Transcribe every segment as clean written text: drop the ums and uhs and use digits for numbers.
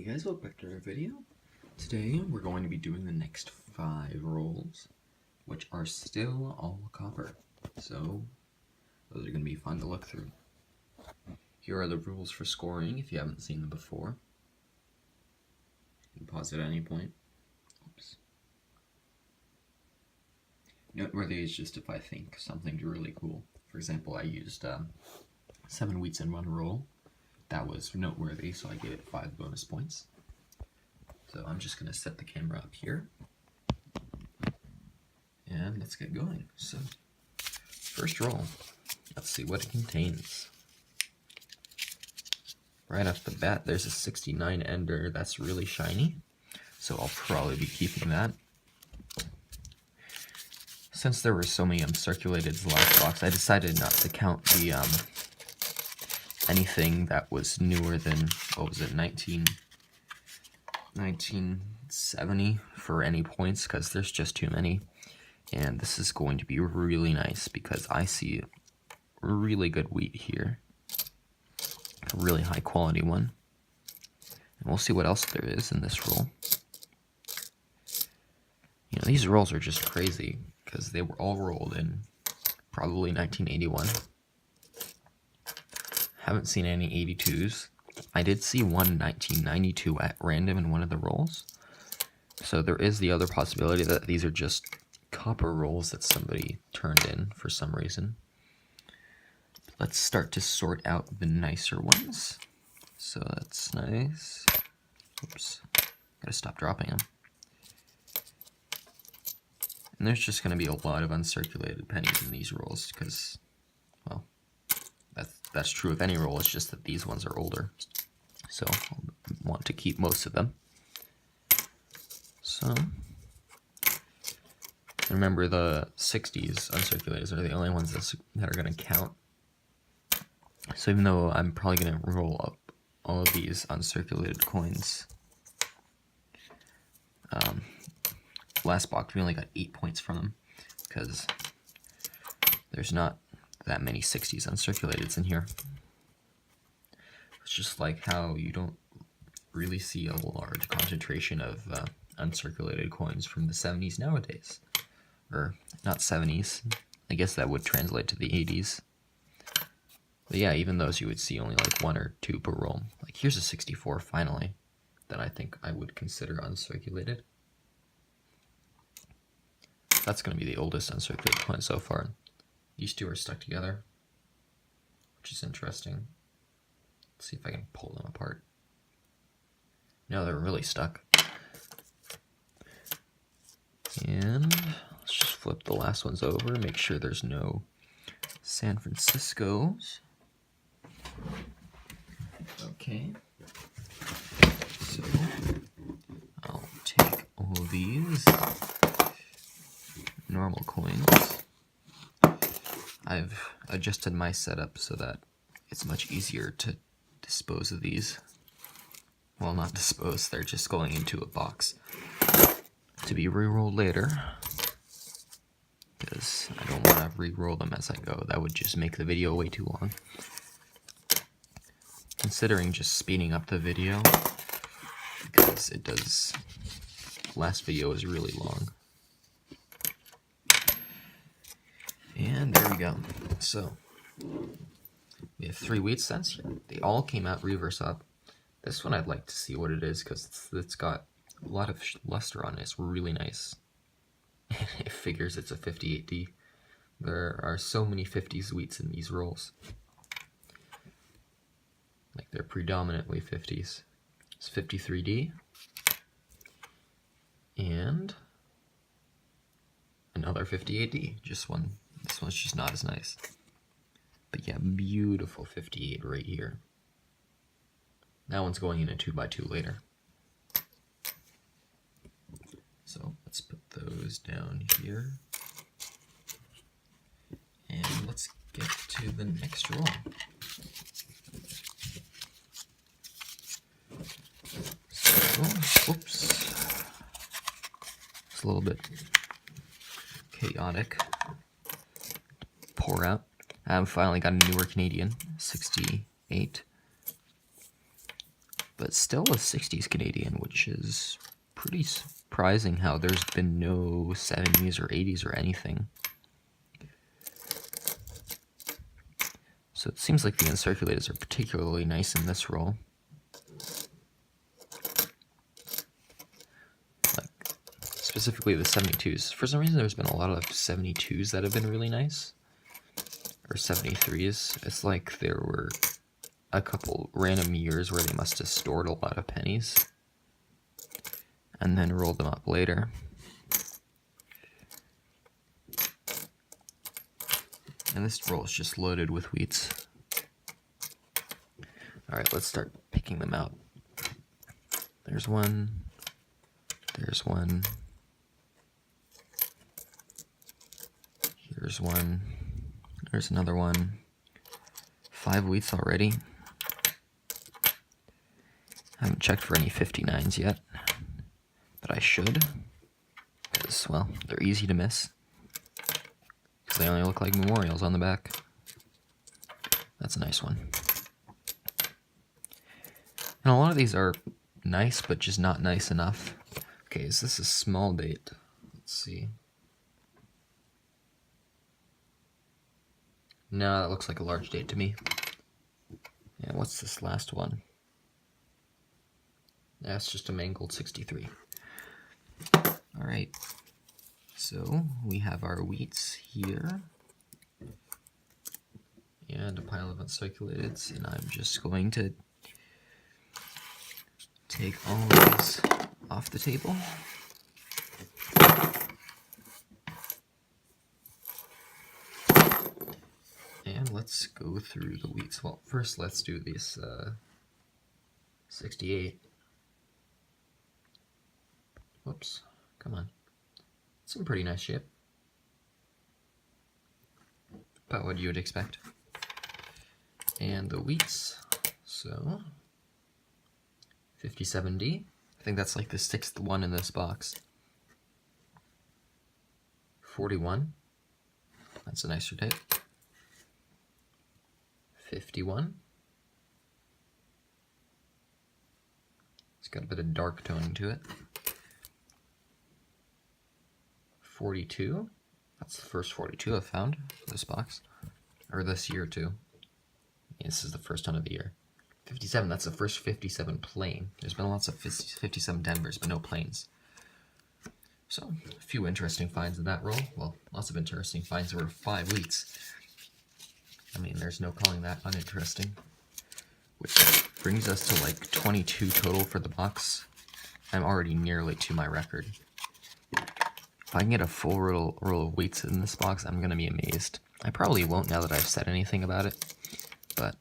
guys, welcome back to our video. Today we're going to be doing the next 5 rolls, which are still all copper. So those are going to be fun to look through. Here are the rules for scoring if you haven't seen them before. You can pause it at any point. Oops. Noteworthy is just if I think something's really cool. For example, I used 7 wheats in 1 roll. That was noteworthy, so I gave it 5 bonus points. So I'm just going to set the camera up here. And let's get going. So, first roll. Let's see what it contains. Right off the bat, there's a 69 ender. That's really shiny. So I'll probably be keeping that. Since there were so many uncirculated last box, I decided not to count the anything that was newer than, what was it, 1970 for any points, because there's just too many. And this is going to be really nice because I see really good wheat here. A really high quality one. And we'll see what else there is in this roll. You know, these rolls are just crazy because they were all rolled in probably 1981. Haven't seen any 82s. I did see one 1992 at random in one of the rolls. So there is the other possibility that these are just copper rolls that somebody turned in for some reason. Let's start to sort out the nicer ones. So that's nice. Oops. Gotta stop dropping them. And there's just going to be a lot of uncirculated pennies in these rolls because, well, that's true of any roll. It's just that these ones are older. So I'll want to keep most of them. So remember, the 60s uncirculated are the only ones that are going to count. So even though I'm probably going to roll up all of these uncirculated coins, last box we only got 8 points from them because there's not that many 60s uncirculated in here. It's just like how you don't really see a large concentration of uncirculated coins from the 70s nowadays. Or, not 70s, I guess that would translate to the 80s. But yeah, even those you would see only like 1 or 2 per roll. Like here's a 64 finally, that I think I would consider uncirculated. That's going to be the oldest uncirculated coin so far. These two are stuck together, which is interesting. Let's see if I can pull them apart. No, they're really stuck. And let's just flip the last ones over, make sure there's no San Franciscos. Okay. So I'll take all of these normal coins. I've adjusted my setup so that it's much easier to dispose of these. Well, not dispose, they're just going into a box to be re-rolled later, because I don't want to re-roll them as I go. That would just make the video way too long. Considering just speeding up the video, because it does, last video was really long. And there we go. So we have 3 wheat cents here. They all came out reverse up. This one I'd like to see what it is because it's got a lot of luster on it. It's really nice. It figures it's a 58D. There are so many 50s wheats in these rolls. Like they're predominantly 50s. It's 53D. And another 58D. Just one. This one's just not as nice. But yeah, beautiful 58 right here. That one's going in a 2x2 later. So let's put those down here. And let's get to the next roll. So, whoops. It's a little bit chaotic. Pour out. I've finally got a newer Canadian, 68. but still a 60s Canadian, which is pretty surprising how there's been no 70s or 80s or anything. So it seems like the uncirculated are particularly nice in this roll. Like, specifically the 72s. For some reason there's been a lot of 72s that have been really nice. Or 73s. It's like there were a couple random years where they must have stored a lot of pennies and then rolled them up later. And this roll is just loaded with wheats. Alright, let's start picking them out. There's one. There's one. Here's one. There's another one. 5 wheats already. Haven't checked for any 59s yet, but I should, because, well, they're easy to miss, because they only look like memorials on the back. That's a nice one. And a lot of these are nice, but just not nice enough. Okay, is this a small date? Let's see. No, that looks like a large date to me. Yeah, what's this last one? That's just a mangled 63. Alright, so we have our wheats here. And a pile of uncirculateds, and I'm just going to take all of these off the table. And let's go through the wheats. Well, first let's do this 68. Whoops, come on. It's in pretty nice shape. About what you would expect. And the wheats, so 57D. I think that's like the 6th one in this box. 41. That's a nicer tape. 51. It's got a bit of dark toning to it. 42. That's the first 42 I've found in this box. Or this year too. Yeah, this is the first ton of the year. 57, that's the first 57 plain. There's been lots of 57 Denvers, but no plains. So, a few interesting finds in that roll. Well, lots of interesting finds. There were 5 wheats. I mean, there's no calling that uninteresting. Which brings us to like 22 total for the box. I'm already nearly to my record. If I can get a full roll of wheats in this box, I'm going to be amazed. I probably won't now that I've said anything about it, but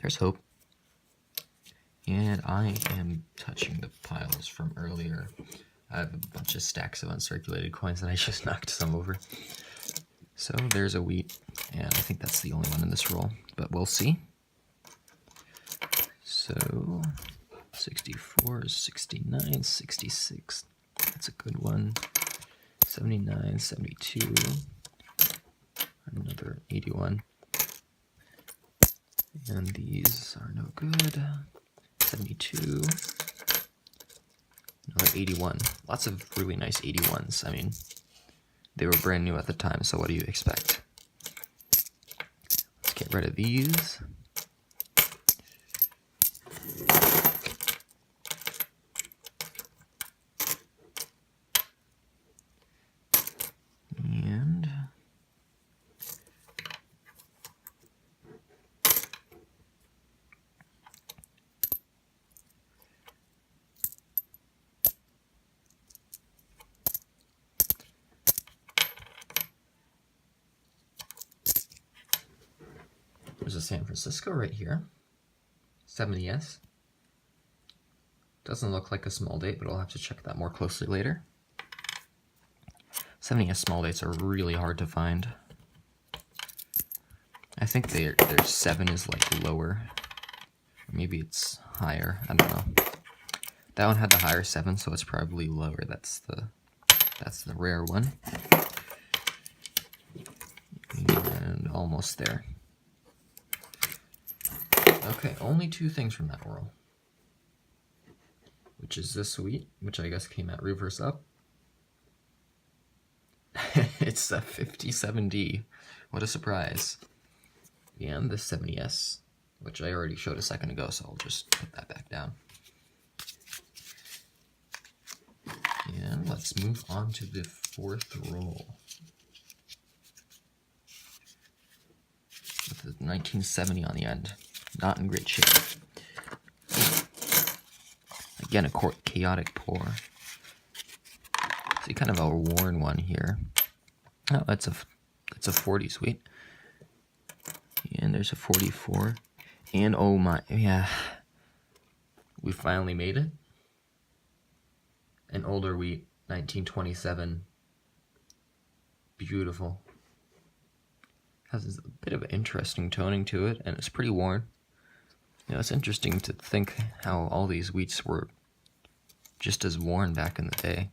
there's hope. And I am touching the piles from earlier. I have a bunch of stacks of uncirculated coins and I just knocked some over. So there's a wheat, and I think that's the only one in this roll, but we'll see. So 64, 69, 66. That's a good one. 79, 72. Another 81. And these are no good. 72. Another 81. Lots of really nice 81s. I mean, they were brand new at the time, so what do you expect? Let's get rid of these. And there's a San Francisco right here. 70S. Doesn't look like a small date, but I'll have to check that more closely later. 70S small dates are really hard to find. I think their 7 is like lower. Or maybe it's higher. I don't know. That one had the higher 7, so it's probably lower. That's the rare one. And almost there. Okay, only 2 things from that roll. which is this wheat, which I guess came out reverse up. It's a 57D. What a surprise. And the 70S, which I already showed a second ago, so I'll just put that back down. And let's move on to the fourth roll. With the 1970 on the end. Not in great shape. Again, a chaotic pour. See, kind of a worn one here. Oh, it's a 40 sweet. And there's a 44. And oh my, yeah. We finally made it. An older wheat, 1927. Beautiful. Has a bit of an interesting toning to it, and it's pretty worn. You know, it's interesting to think how all these wheats were just as worn back in the day.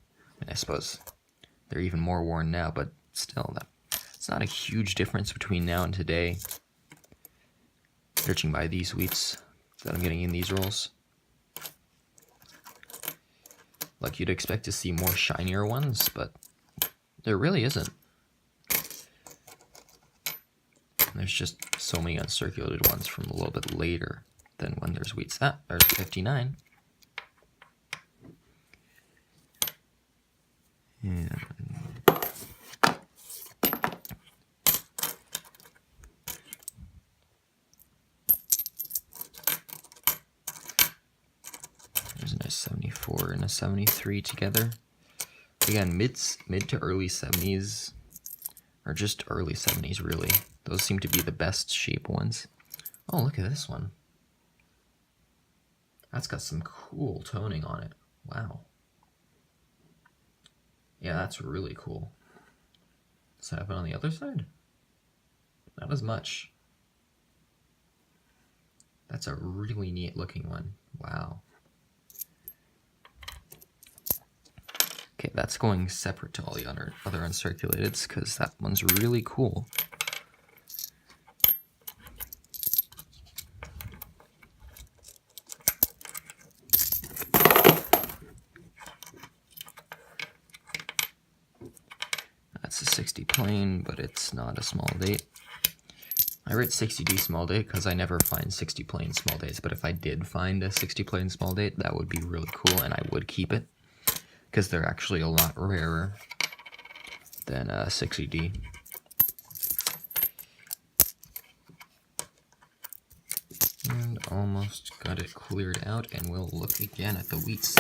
I suppose they're even more worn now, but still, it's not a huge difference between now and today. Judging by these wheats that I'm getting in these rolls. Like, you'd expect to see more shinier ones, but there really isn't. There's just so many uncirculated ones from a little bit later than when there's wheats. There's 59. And there's a nice 74 and a 73 together. Again, mid to early 70s, or just early 70s really. Those seem to be the best shape ones. Oh, look at this one. That's got some cool toning on it. Wow. Yeah, that's really cool. Does that happen on the other side? Not as much. That's a really neat looking one. Wow. Okay, that's going separate to all the other uncirculateds because that one's really cool. That's a 60 plain, but it's not a small date. I write 60D small date because I never find 60 plain small dates, but if I did find a 60 plain small date, that would be really cool and I would keep it because they're actually a lot rarer than 60D. And almost got it cleared out, and we'll look again at the wheats.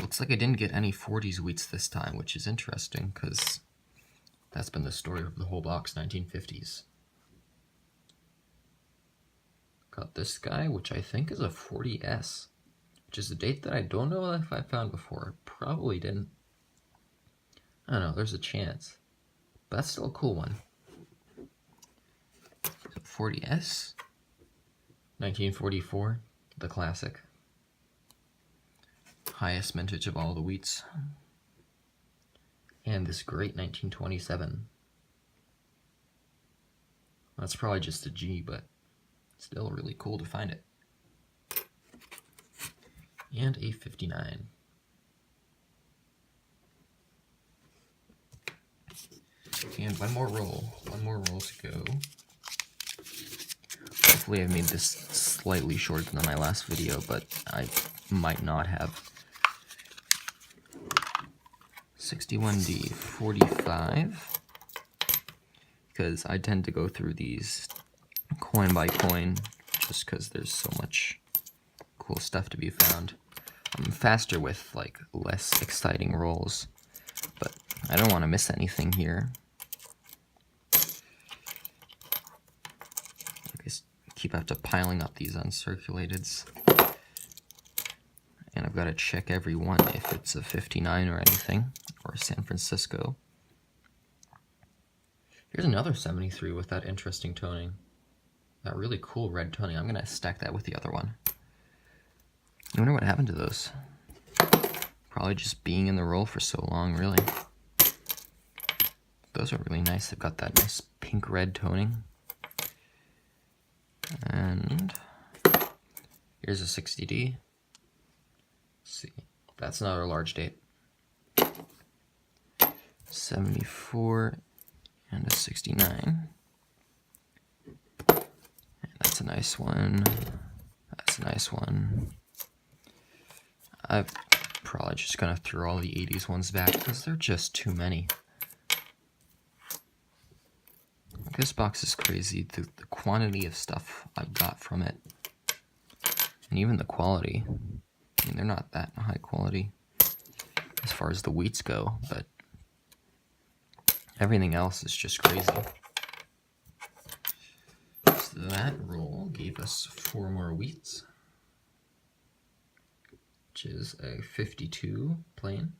Looks like I didn't get any 40s wheats this time, which is interesting because that's been the story of the whole box, 1950s. Got this guy, which I think is a 40S, which is a date that I don't know if I found before. Probably didn't. I don't know, there's a chance. But that's still a cool one. So 40S, 1944, the classic. Highest mintage of all the wheats. And this great 1927. That's probably just a G, but still really cool to find it. And a 59. And one more roll to go. Hopefully I've made this slightly shorter than my last video, but I might not have. 61D, 45, because I tend to go through these coin by coin, just because there's so much cool stuff to be found. I'm faster with like less exciting rolls, but I don't want to miss anything here. I guess keep after piling up these uncirculateds, and I've got to check every one if it's a 59 or anything, or San Francisco. Here's another 73 with that interesting toning. That really cool red toning. I'm going to stack that with the other one. I wonder what happened to those. Probably just being in the roll for so long, really. Those are really nice. They've got that nice pink-red toning. And here's a 60D. Let's see. That's another large date. 74 and a 69. And that's a nice one. That's a nice one. I'm probably just gonna throw all the 80s ones back because they're just too many. This box is crazy. The quantity of stuff I got from it, and even the quality. I mean, they're not that high quality as far as the wheats go, but everything else is just crazy. So that roll gave us 4 more wheats, which is a 52 plain,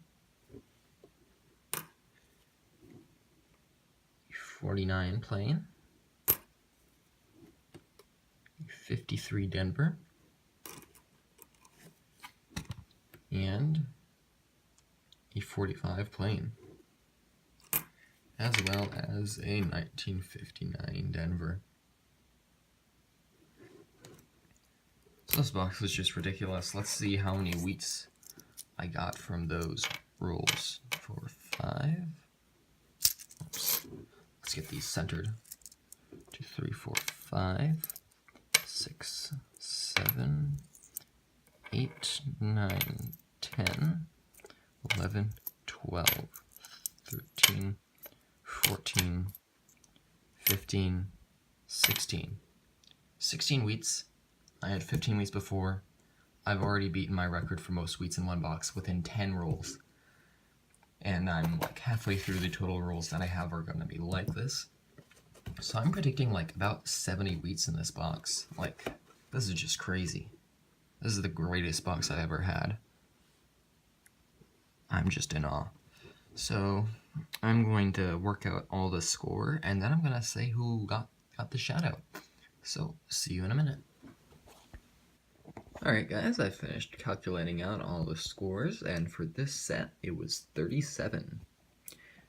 49 plain, 53 Denver, and a 45 plain, as well as a 1959 Denver. So this box was just ridiculous. Let's see how many wheats I got from those rolls. 4, 5. Oops. Let's get these centered. 2, 3, 4, 5, 6, 7, 8, 9, 10, 11, 12, 13, 14, 15, 16. 16 wheats. I had 15 wheats before. I've already beaten my record for most wheats in one box within 10 rolls. And I'm like halfway through the total rolls that I have are going to be like this. So I'm predicting like about 70 wheats in this box. Like, this is just crazy. This is the greatest box I ever had. I'm just in awe. So I'm going to work out all the score, and then I'm going to say who got the shout out. So see you in a minute. Alright guys, I finished calculating out all the scores, and for this set it was 37.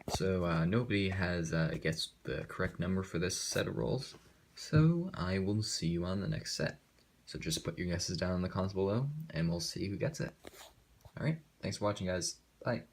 So nobody has guessed the correct number for this set of rolls, so I will see you on the next set. So just put your guesses down in the comments below, and we'll see who gets it. Alright, thanks for watching guys. Bye.